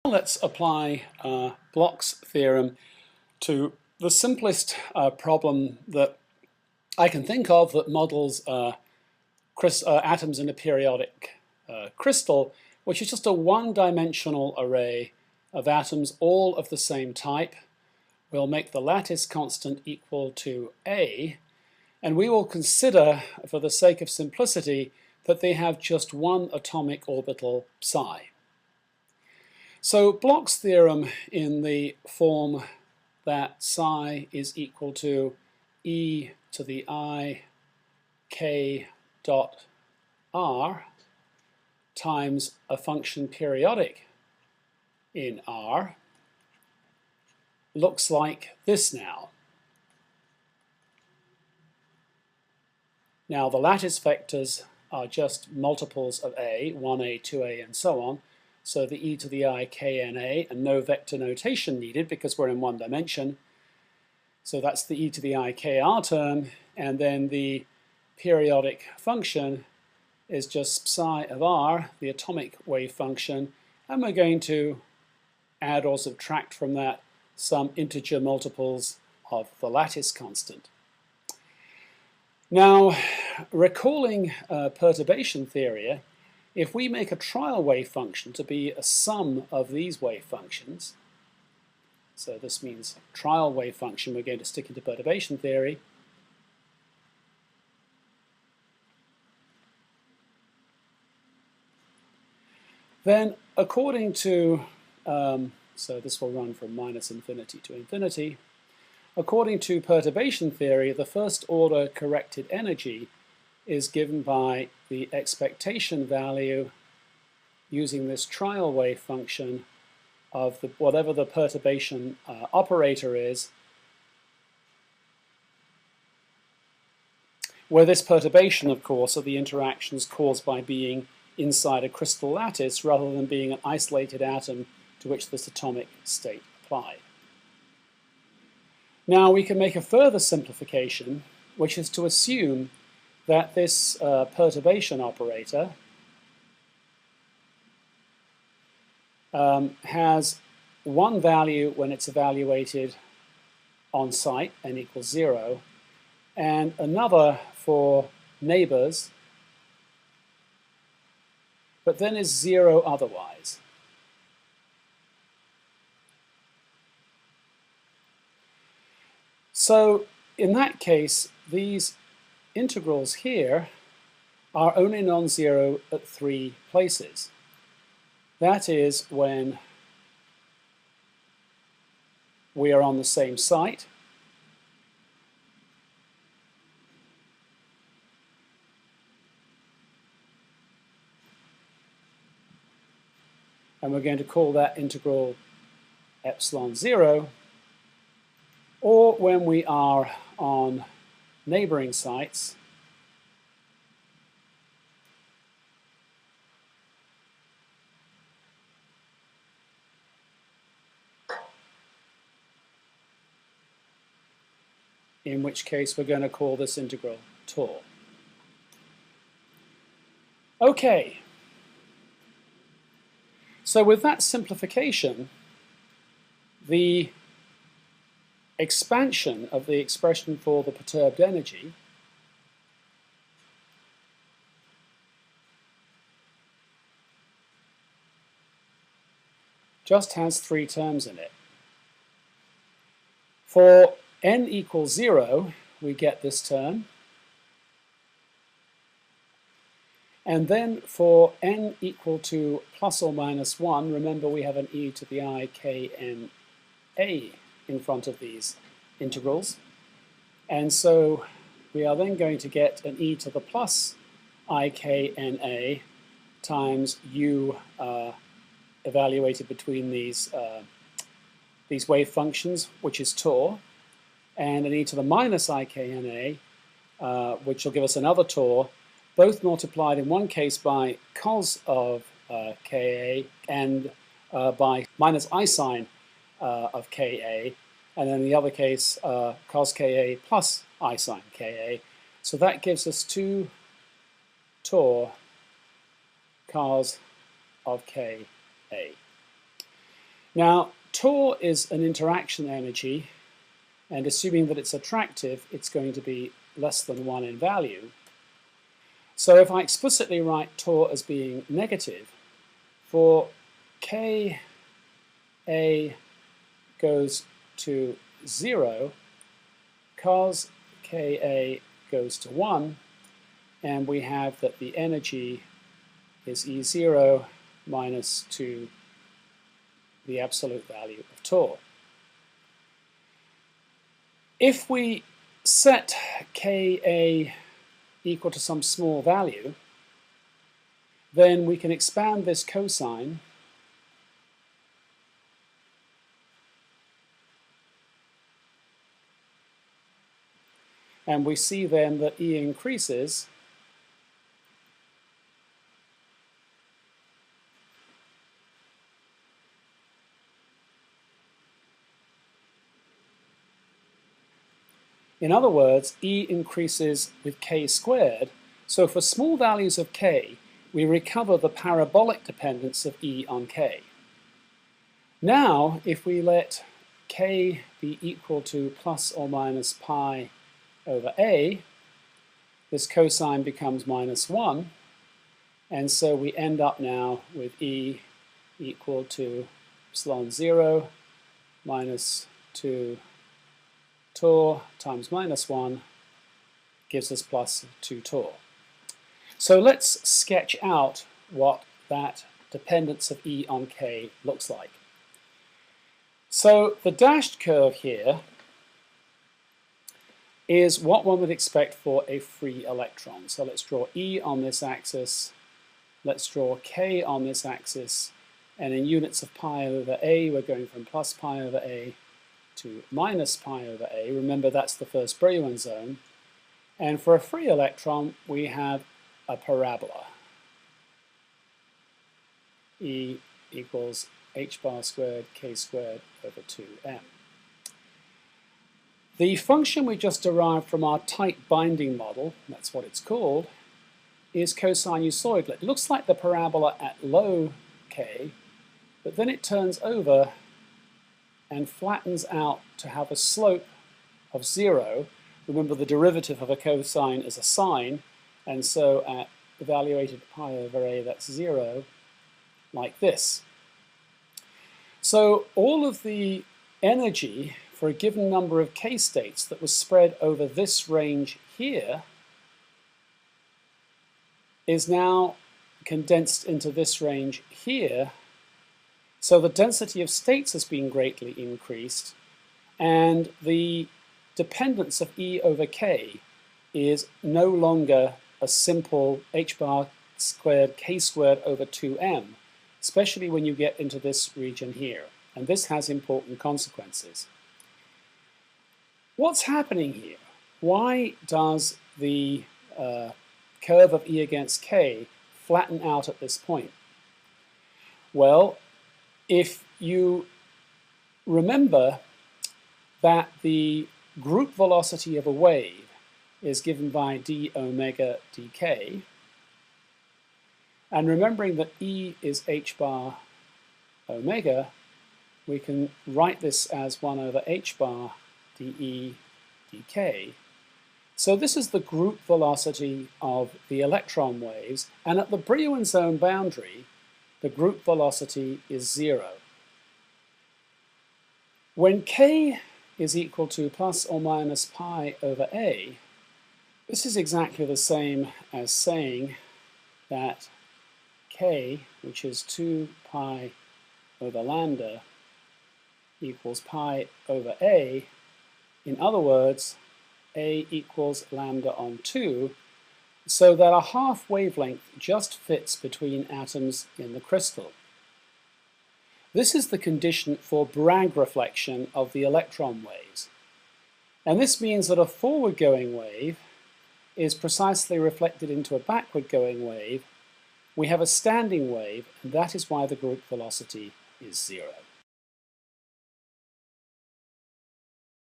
Let's apply Bloch's theorem to the simplest problem that I can think of that models atoms in a periodic crystal, which is just a one-dimensional array of atoms, all of the same type. We'll make the lattice constant equal to A, and we will consider, for the sake of simplicity, that they have just one atomic orbital psi. So Bloch's theorem in the form that psi is equal to e to the I k dot r times a function periodic in R looks like this now. Now the lattice vectors are just multiples of A, 1A, 2A, and so on. So the e to the I k n a, and no vector notation needed because we're in one dimension. So that's the e to the I k r term, and then the periodic function is just psi of r, the atomic wave function, and we're going to add or subtract from that some integer multiples of the lattice constant. Now, recalling perturbation theory, if we make a trial wave function to be a sum of these wave functions, so this means trial wave function, we're going to stick into perturbation theory, then according to, so this will run from minus infinity to infinity, according to perturbation theory, the first order corrected energy is given by the expectation value using this trial wave function of whatever the perturbation operator is, where this perturbation, of course, are the interactions caused by being inside a crystal lattice rather than being an isolated atom to which this atomic state applied. Now we can make a further simplification, which is to assume that this perturbation operator has one value when it's evaluated on site, n equals 0, and another for neighbors, but then is 0 otherwise. So in that case, these integrals here are only non-zero at 3 places. That is when we are on the same site, and we're going to call that integral epsilon 0, or when we are on neighboring sites, in which case we're going to call this integral tau. Okay, so with that simplification, the expansion of the expression for the perturbed energy just has 3 terms in it. For n equals 0, we get this term. And then for n equal to plus or minus 1, remember we have an e to the I k n a in front of these integrals. And so we are then going to get an e to the plus I k n a times u evaluated between these wave functions, which is tau, and an e to the minus I k n a, which will give us another tau, both multiplied in one case by cos of Ka and by minus I sine of Ka, and then in the other case cos Ka plus I sine Ka. So that gives us 2 tau cos of Ka. Now, torr is an interaction energy, and assuming that it's attractive, it's going to be less than 1 in value. So if I explicitly write torr as being negative, for Ka goes to 0, cos Ka goes to 1, and we have that the energy is E0 minus 2 the absolute value of torr. If we set Ka equal to some small value, then we can expand this cosine and we see then that E increases In other words, E increases with k squared, so for small values of k, we recover the parabolic dependence of E on k. Now, if we let k be equal to plus or minus pi over a, this cosine becomes minus 1, and so we end up now with E equal to epsilon 0 minus 2 torr times minus 1 gives us plus 2 torr. So let's sketch out what that dependence of E on k looks like. So the dashed curve here is what one would expect for a free electron. So let's draw E on this axis, let's draw k on this axis, and in units of pi over a, we're going from plus pi over a to minus pi over a. Remember, that's the first Brillouin zone. And for a free electron, we have a parabola. E equals h bar squared k squared over 2m. The function we just derived from our tight binding model, that's what it's called, is cosinusoidal. It looks like the parabola at low k, but then it turns over and flattens out to have a slope of 0. Remember, the derivative of a cosine is a sine, and so at evaluated pi over a, that's 0, like this. So all of the energy for a given number of k states that was spread over this range here is now condensed into this range here. So the density of states has been greatly increased, and the dependence of E over k is no longer a simple h bar squared k squared over 2m, especially when you get into this region here. And this has important consequences. What's happening here? Why does the curve of E against k flatten out at this point? Well, if you remember that the group velocity of a wave is given by d omega dk, and remembering that E is h bar omega, we can write this as 1 over h bar dE dk. So this is the group velocity of the electron waves, and at the Brillouin zone boundary, the group velocity is 0. When k is equal to plus or minus pi over a, this is exactly the same as saying that k, which is 2 pi over lambda, equals pi over a. In other words, a equals lambda on 2, so that a half wavelength just fits between atoms in the crystal. This is the condition for Bragg reflection of the electron waves. And this means that a forward-going wave is precisely reflected into a backward-going wave. We have a standing wave, and that is why the group velocity is 0.